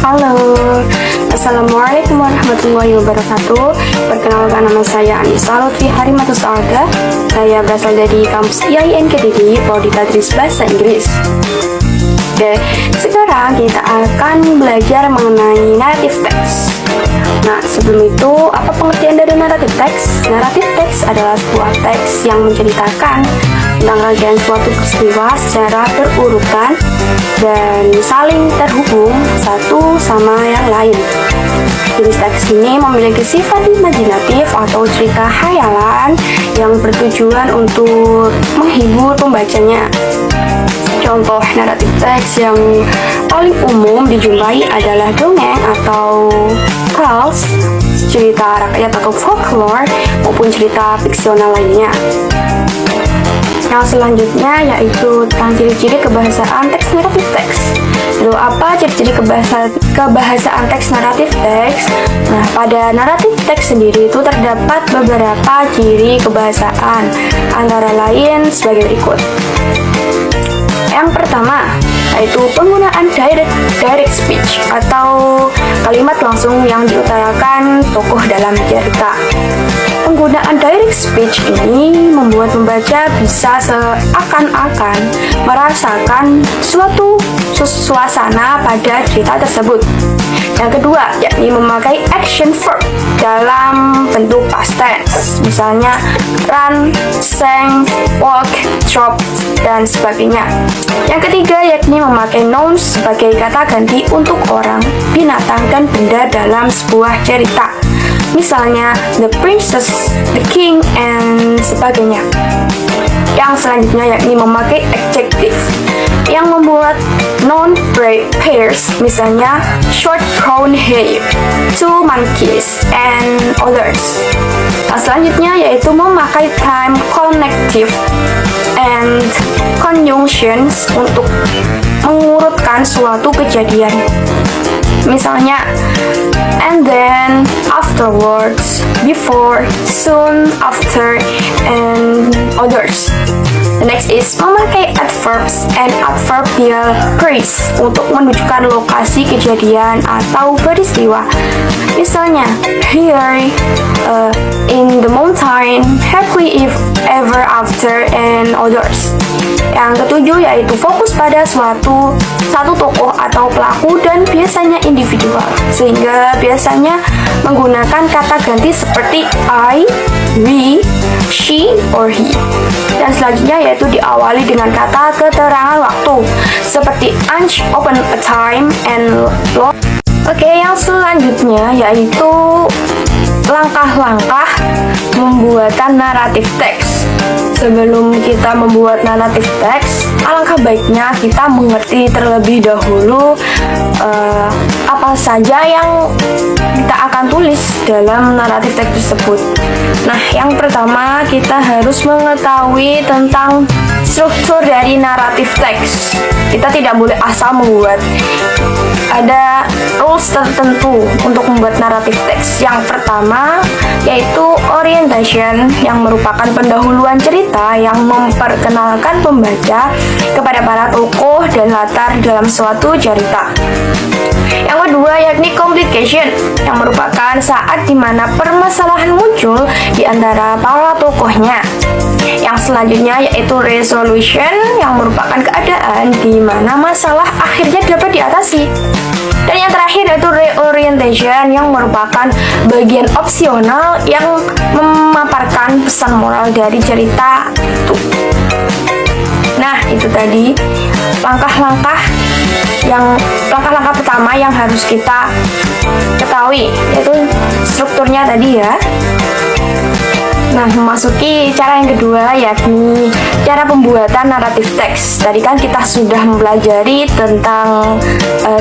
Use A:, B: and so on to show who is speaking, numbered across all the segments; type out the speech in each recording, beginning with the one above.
A: Halo, Assalamualaikum warahmatullahi wabarakatuh. Perkenalkan, nama saya Anissa Lutfi Harimatus Alga. Saya berasal dari kampus IAIN Kediri, Prodi Tadris Bahasa Inggris. Oke, sekarang kita akan belajar mengenai narrative text. Nah, sebelum itu, apa pengertian dari narrative text? Narrative text adalah sebuah teks yang menceritakan tentang rangkaian suatu peristiwa secara berurutan dan saling terhubung satu sama yang lain. Jenis teks ini memiliki sifat imajinatif atau cerita khayalan yang bertujuan untuk menghibur pembacanya. Contoh naratif teks yang paling umum dijumpai adalah dongeng atau tales, cerita rakyat atau folklore, maupun cerita fiksional lainnya. Yang selanjutnya yaitu tentang ciri-ciri kebahasaan teks naratif teks. Lalu apa ciri-ciri kebahasaan teks naratif teks? Nah, pada naratif teks sendiri itu terdapat beberapa ciri kebahasaan, antara lain sebagai berikut. Yang pertama, yaitu penggunaan direct speech atau kalimat langsung yang diutarakan tokoh dalam cerita. Penggunaan direct speech ini membuat pembaca bisa seakan-akan merasakan suatu suasana pada cerita tersebut. Yang kedua, yakni memakai action verb dalam bentuk past tense, misalnya run, sang, walk, drop, dan sebagainya. Yang ketiga, yakni memakai nouns sebagai kata ganti untuk orang, binatang, dan benda dalam sebuah cerita, misalnya the princess, the king, and sebagainya. Yang selanjutnya yakni memakai adjective yang membuat noun pairs, misalnya short brown hair, two monkeys, and others. Yang selanjutnya yaitu memakai time connective and conjunctions untuk mengurutkan suatu kejadian, misalnya and then, afterwards, before, soon, after, and others. The next is memakai adverbs and adverbial phrase untuk menunjukkan lokasi kejadian atau peristiwa. Misalnya, here, in the mountain, happily if ever after, and others. Yang ketujuh yaitu fokus pada satu tokoh atau pelaku dan biasanya individual, sehingga biasanya menggunakan kata ganti seperti I, we, she, or he. Dan selanjutnya yaitu diawali dengan kata keterangan waktu seperti Ange open a time and long. Oke, yang selanjutnya yaitu langkah-langkah pembuatan naratif teks. Sebelum kita membuat naratif teks, alangkah baiknya kita mengerti terlebih dahulu apa saja yang kita akan tulis dalam naratif teks tersebut. Nah, yang pertama kita harus mengetahui tentang struktur dari naratif teks. Kita tidak boleh asal membuat. Ada rules tertentu untuk membuat naratif teks. Yang pertama yaitu orientation, yang merupakan pendahuluan cerita yang memperkenalkan pembaca kepada para tokoh dan latar dalam suatu cerita. Yang kedua yakni complication, yang merupakan saat dimana permasalahan muncul di antara para tokohnya. Yang selanjutnya yaitu resolution, yang merupakan keadaan di mana masalah akhirnya dapat diatasi. Dan yang terakhir yaitu reorientation, yang merupakan bagian opsional yang memaparkan pesan moral dari cerita itu. Nah, itu tadi langkah-langkah pertama yang harus kita ketahui, yaitu strukturnya tadi ya. Nah, memasuki cara yang kedua yakni cara pembuatan naratif teks. Tadi kan kita sudah mempelajari tentang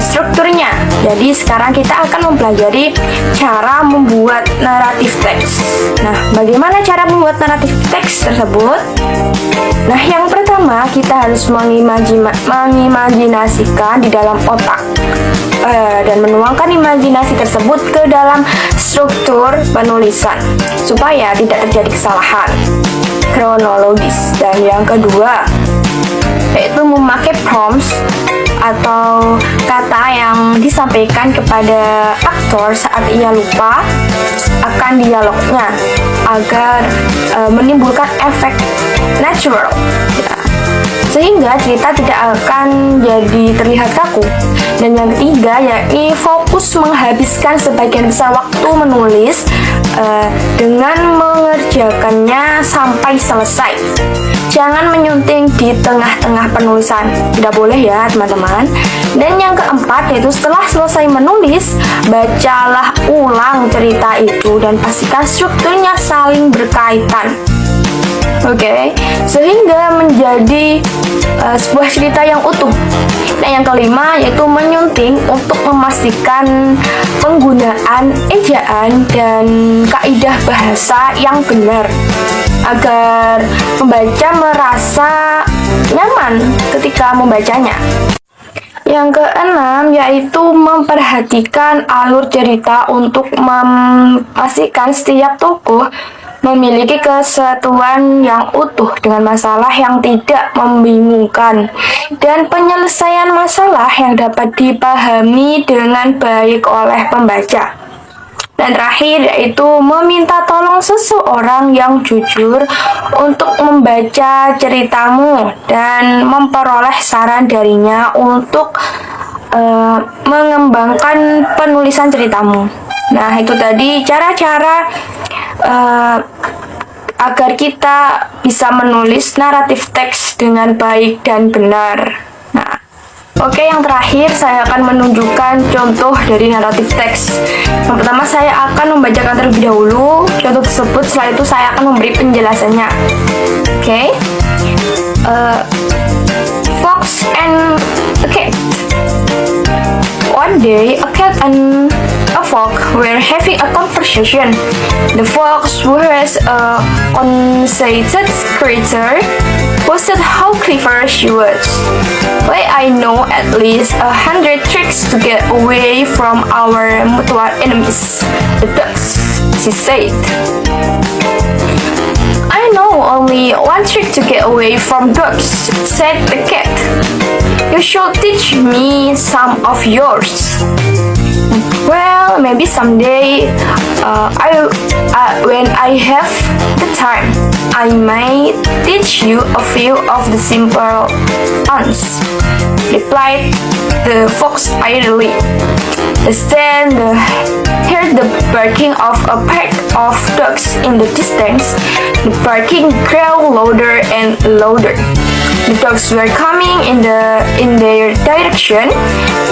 A: strukturnya. Jadi sekarang kita akan mempelajari cara membuat naratif teks. Nah, bagaimana cara membuat naratif teks tersebut? Nah, yang pertama kita harus mengimajinasikan di dalam otak dan menuangkan imajinasi tersebut ke dalam struktur penulisan supaya tidak terjadi kesalahan kronologis. Dan yang kedua yaitu memakai prompts atau kata yang disampaikan kepada aktor saat ia lupa akan dialognya agar menimbulkan efek natural. Sehingga cerita tidak akan jadi terlihat kaku. Dan yang ketiga yakni fokus menghabiskan sebagian besar waktu menulis dengan mengerjakannya sampai selesai. Jangan menyunting di tengah-tengah penulisan, tidak boleh ya teman-teman. Dan yang keempat yaitu setelah selesai menulis, bacalah ulang cerita itu dan pastikan strukturnya saling berkaitan. Oke, sehingga menjadi sebuah cerita yang utuh. Nah, yang kelima yaitu menyunting untuk memastikan penggunaan ejaan dan kaidah bahasa yang benar agar pembaca merasa nyaman ketika membacanya. Yang keenam yaitu memperhatikan alur cerita untuk memastikan setiap tokoh memiliki kesatuan yang utuh dengan masalah yang tidak membingungkan dan penyelesaian masalah yang dapat dipahami dengan baik oleh pembaca. Dan terakhir yaitu meminta tolong seseorang yang jujur untuk membaca ceritamu dan memperoleh saran darinya untuk mengembangkan penulisan ceritamu. Nah, itu tadi cara-cara agar kita bisa menulis naratif teks dengan baik dan benar. Nah, oke, yang terakhir saya akan menunjukkan contoh dari naratif teks. Yang pertama saya akan membacakan terlebih dahulu contoh tersebut, setelah itu saya akan memberi penjelasannya. Oke. Fox and a cat. One day, a cat and a fox were having a conversation. The fox, who was a conceited creature, boasted how clever she was. "Why, I know at least 100 tricks to get away from our mutual enemies, the ducks," she said. "I know only one trick to get away from ducks," said the cat. "You should teach me some of yours." "Well, maybe someday, when I have the time, I might teach you a few of the simple ones," replied the fox idly. Then heard the barking of a pack of dogs in the distance. The barking grew louder and louder. The dogs were coming in their direction.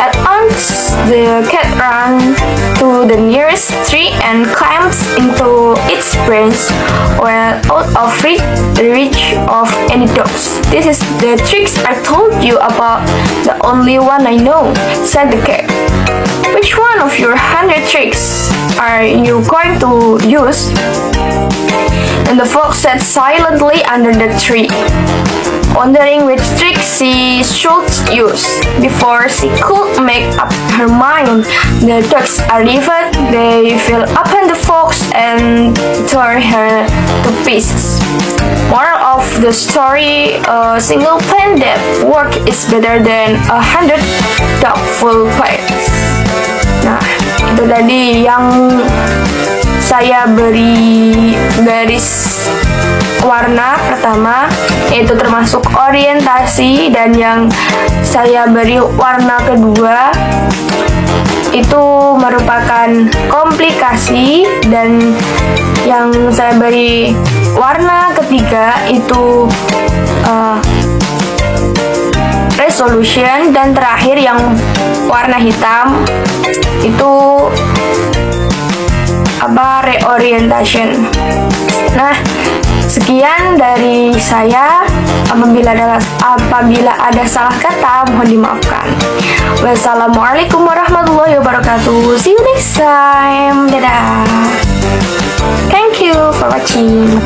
A: At once, the cat ran to the nearest tree and climbed into its branch, well out of the reach of any dogs. "This is the tricks I told you about, the only one I know," said the cat. "Which one of your 100 tricks are you going to use?" And the fox sat silently under the tree, wondering which trick she should use. Before she could make up her mind, the dogs arrived. They fell upon the fox and tore her to pieces. Moral of the story: a single plan that works is better than 100 doubtful plans. Nah, itu tadi yang saya beri garis warna pertama, yaitu termasuk orientasi, dan yang saya beri warna kedua itu merupakan komplikasi, dan yang saya beri warna ketiga itu resolution, dan terakhir yang warna hitam itu reorientation. Nah, sekian dari saya. Apabila ada salah kata, mohon dimaafkan. Wassalamualaikum warahmatullahi wabarakatuh. See you next time. Dadah. Thank you for watching.